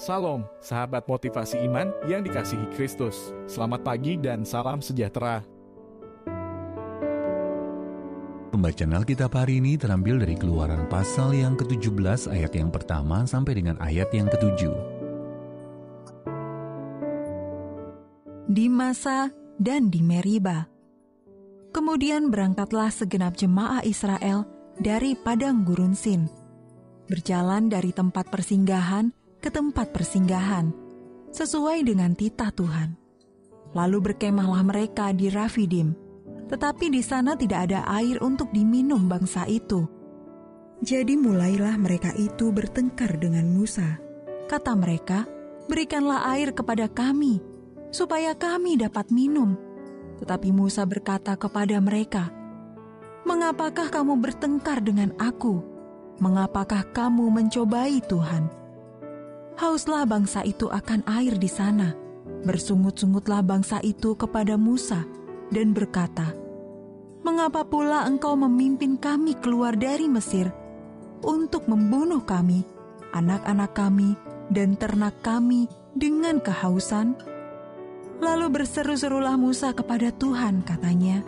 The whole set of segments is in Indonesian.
Salam, sahabat motivasi iman yang dikasihi Kristus. Selamat pagi dan salam sejahtera. Pembacaan Alkitab hari ini terambil dari Keluaran pasal yang ke-17 ayat yang pertama sampai dengan ayat yang ke-7. Di Masa dan di Meriba. Kemudian berangkatlah segenap jemaah Israel dari padang gurun Sin, berjalan dari tempat persinggahan ke tempat persinggahan, sesuai dengan titah Tuhan. Lalu berkemahlah mereka di Rafidim, tetapi di sana tidak ada air untuk diminum bangsa itu. Jadi mulailah mereka itu bertengkar dengan Musa. Kata mereka, "Berikanlah air kepada kami, supaya kami dapat minum." Tetapi Musa berkata kepada mereka, "Mengapakah kamu bertengkar dengan aku? Mengapakah kamu mencobai Tuhan?" Hauslah bangsa itu akan air di sana. Bersungut-sungutlah bangsa itu kepada Musa dan berkata, "Mengapa pula engkau memimpin kami keluar dari Mesir untuk membunuh kami, anak-anak kami, dan ternak kami dengan kehausan?" Lalu berseru-serulah Musa kepada Tuhan, katanya,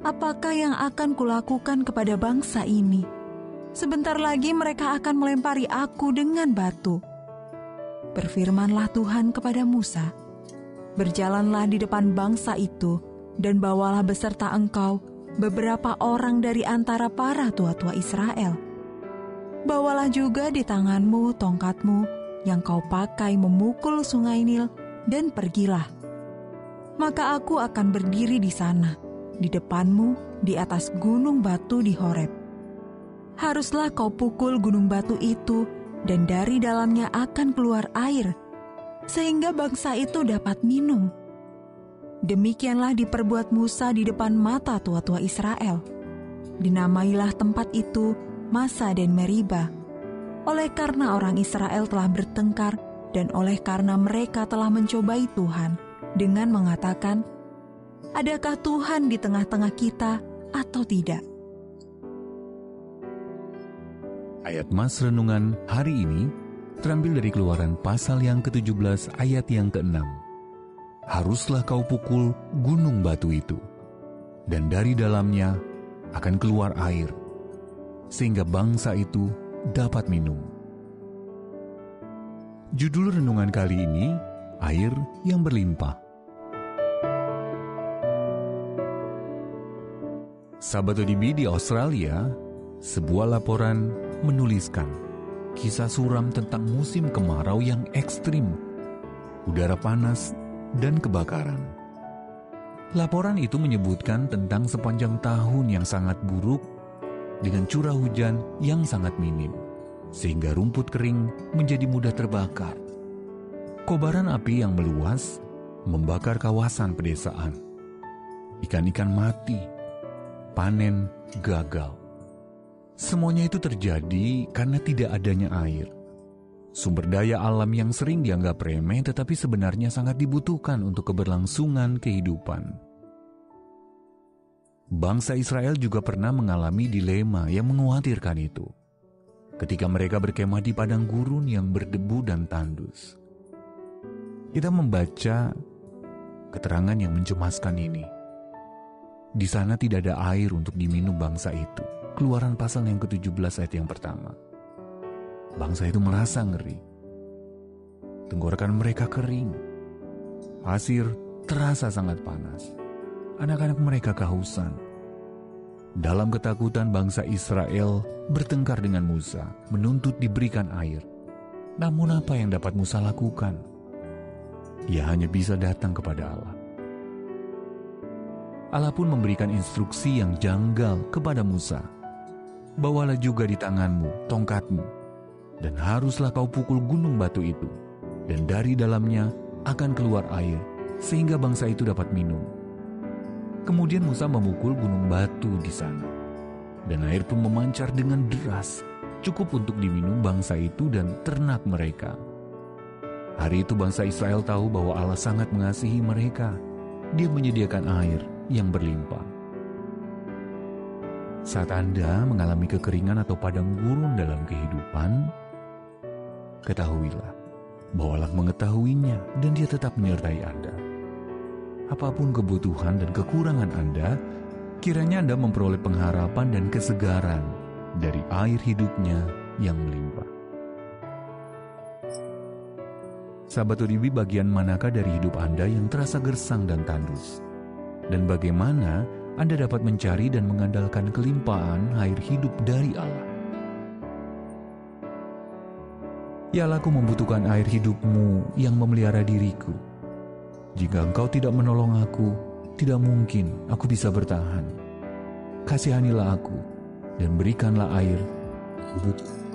"Apakah yang akan kulakukan kepada bangsa ini? Sebentar lagi mereka akan melempari aku dengan batu." Berfirmanlah Tuhan kepada Musa, "Berjalanlah di depan bangsa itu, dan bawalah beserta engkau beberapa orang dari antara para tua-tua Israel. Bawalah juga di tanganmu tongkatmu yang kau pakai memukul sungai Nil, dan pergilah. Maka aku akan berdiri di sana, di depanmu, di atas gunung batu di Horeb. Haruslah kau pukul gunung batu itu, dan dari dalamnya akan keluar air, sehingga bangsa itu dapat minum." Demikianlah diperbuat Musa di depan mata tua-tua Israel. Dinamailah tempat itu Masa dan Meriba, oleh karena orang Israel telah bertengkar dan oleh karena mereka telah mencobai Tuhan dengan mengatakan, "Adakah Tuhan di tengah-tengah kita atau tidak?" Ayat Mas Renungan hari ini terambil dari Keluaran pasal yang ke-17 ayat yang ke-6. Haruslah kau pukul gunung batu itu, dan dari dalamnya akan keluar air, sehingga bangsa itu dapat minum. Judul renungan kali ini, air yang berlimpah. Sahabat ODB di Australia, sebuah laporan menuliskan kisah suram tentang musim kemarau yang ekstrim, udara panas, dan kebakaran. Laporan itu menyebutkan tentang sepanjang tahun yang sangat buruk dengan curah hujan yang sangat minim, sehingga rumput kering menjadi mudah terbakar. Kobaran api yang meluas membakar kawasan pedesaan. Ikan-ikan mati, panen gagal. Semuanya itu terjadi karena tidak adanya air. Sumber daya alam yang sering dianggap remeh tetapi sebenarnya sangat dibutuhkan untuk keberlangsungan kehidupan. Bangsa Israel juga pernah mengalami dilema yang mengkhawatirkan itu, ketika mereka berkemah di padang gurun yang berdebu dan tandus. Kita membaca keterangan yang mencemaskan ini. Di sana tidak ada air untuk diminum bangsa itu. Keluaran pasal yang ke-17 ayat yang pertama. Bangsa itu merasa ngeri. Tenggorokan mereka kering. Pasir terasa sangat panas. Anak-anak mereka kehausan. Dalam ketakutan bangsa Israel bertengkar dengan Musa, menuntut diberikan air. Namun apa yang dapat Musa lakukan? Ia hanya bisa datang kepada Allah. Allah pun memberikan instruksi yang janggal kepada Musa. "Bawalah juga di tanganmu tongkatmu, dan haruslah kau pukul gunung batu itu, dan dari dalamnya akan keluar air, sehingga bangsa itu dapat minum." Kemudian Musa memukul gunung batu di sana, dan air pun memancar dengan deras, cukup untuk diminum bangsa itu dan ternak mereka. Hari itu bangsa Israel tahu bahwa Allah sangat mengasihi mereka. Dia menyediakan air yang berlimpah. Saat Anda mengalami kekeringan atau padang gurun dalam kehidupan, ketahuilah bawalah mengetahuinya dan Dia tetap menyertai Anda. Apapun kebutuhan dan kekurangan Anda, kiranya Anda memperoleh pengharapan dan kesegaran dari air hidupnya yang melimpah. Sahabat ODB, bagian manakah dari hidup Anda yang terasa gersang dan tandus? Dan bagaimana Anda dapat mencari dan mengandalkan kelimpahan air hidup dari Allah? Ya Allah, aku membutuhkan air hidupmu yang memelihara diriku. Jika Engkau tidak menolong aku, tidak mungkin aku bisa bertahan. Kasihanilah aku dan berikanlah air hidup.